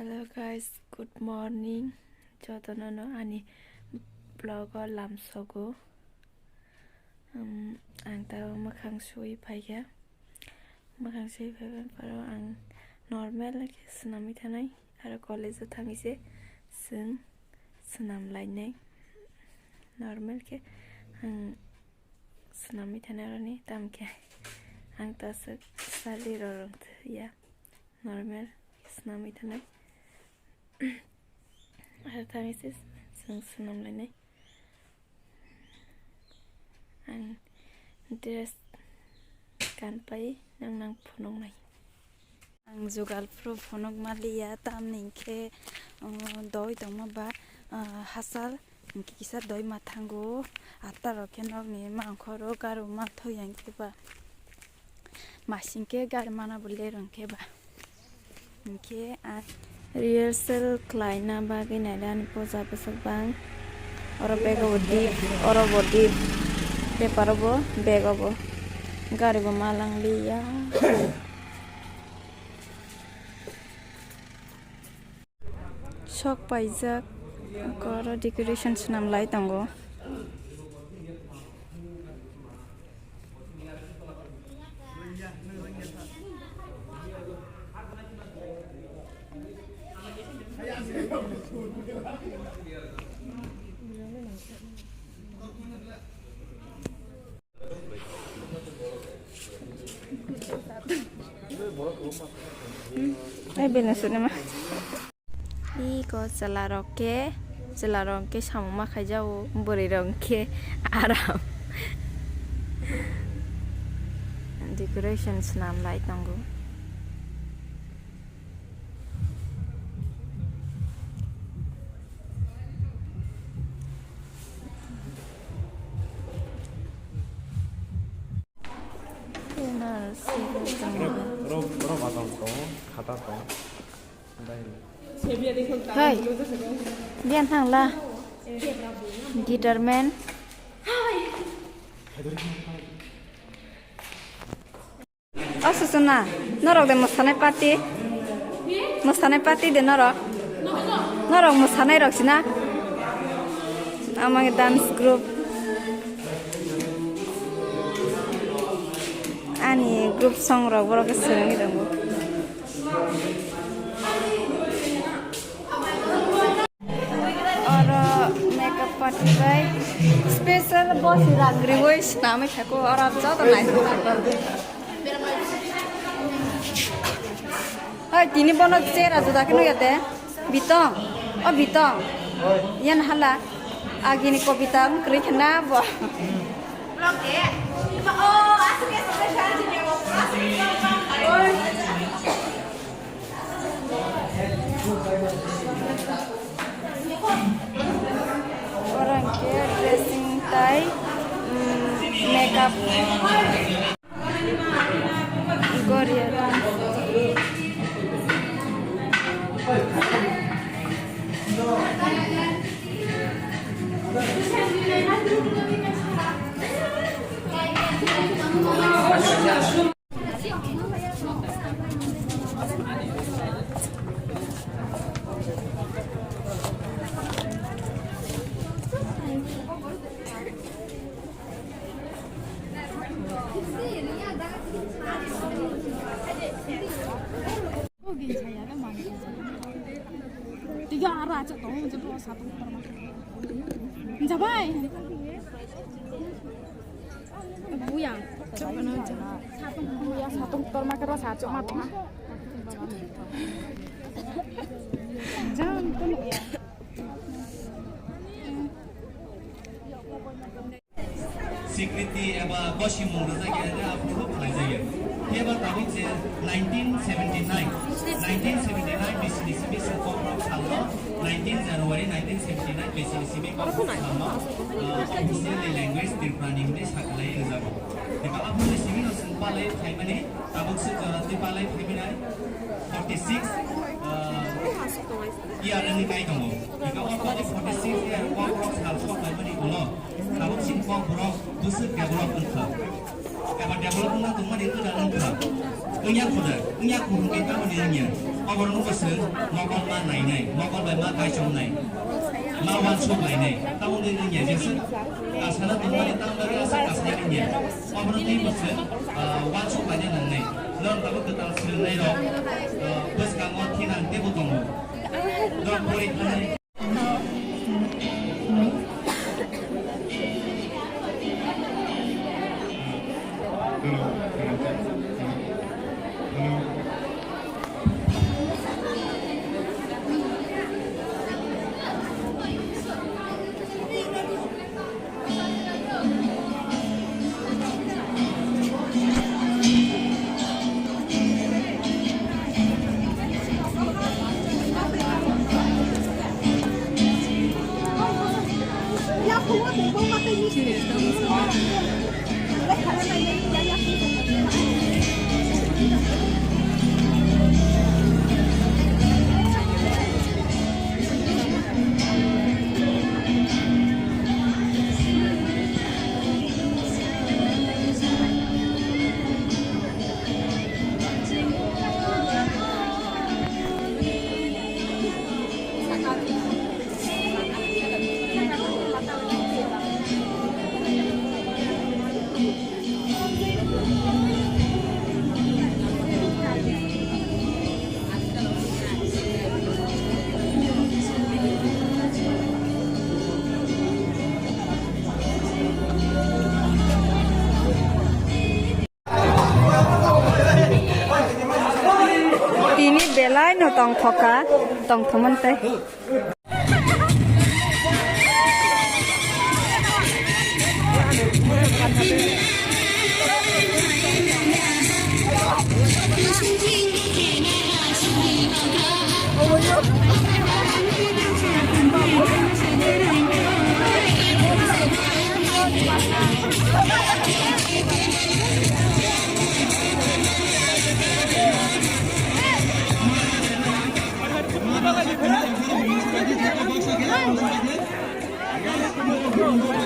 Hello guys, good morning. Jodono ani blogger lamsogo. Ang tahu makan sui paya. Makan sui paya baru ang normal ke senam itanai. Ada college utang ise sen senam lainnya. Normal ke ang senam itanai rani tam ke ang tasuk sali rorong ya. Normal senam itanai. Ada tangis senam lainnya. Ang dress kan pai nang phonong nai. Ang jugal pro phonok malia tam ningke doi doma ba hasal ningke kisa doi mathango atar kenok ni mangkhoro garu ma thoyang ke ba masingke gar mana bole rongke ba ningke rehearsal klaina ba ke nadan poza pesak bang oro bego di oro bodi paper bo bag bo gari bo malang liya sok paijak koro decoration sunam lai tango balance nama iko celarongke sama makai jauh beri rongke aram decoration senam light tanggo Hai, dian hang lah, guitar man. Oh susuna, norok de musane pati de norok musane rok sina. Amang dance group, ani group song rok borok kesengi donggu. Makeup party by special boss ragri voice name thako aur aap jao to nice oi tini bono chera juda kenu yate bitong yan hala agini kobita kri khna bo blog de oh asuke special jine bo oi orang ke dressing tie makeup Goria tiga arah aja toh jempol satu permak mencapai buyang satu permak keras satu matang jangan penuh ya स्वीकृति अब बसी मुंडा जाके आपको खाई जाइए ये बात अभी से 1979 BCDC में कॉन्फ्रेंस हुआ 19 जनवरी 1979 BCDC में कॉन्फ्रेंस हुआ ऑफिशियल लैंग्वेज तिरपान इंग्लिश हकलाई रिजर्व देखा आप लोग सिविल और संपाले खाई मने अब उसे तिरपाले खाई मने 46 year ini kai kamu jika orang itu 46 year kongkong harus kau beri ulo kalau singkong buruk busuk develop engkau kalau develop engkau itu dalam engkau enyak kurung kita menirnya अबरनो बोसोन मगन मा नायनाय मगन बाय मा गायसंनाय मा वान सम नायनाय ताउननि निया जेसो आसाना दंबानि ताउननि आसा कासनाय निया अबरनो दै बोसोन वान सम नायनाय नांनाय लन ताबो गोताल सोलोंनाय र बोसगाङाव थिनां देबो दङ लन परीक्षानि Ini belai no tong thoka tong thoman te Thank you.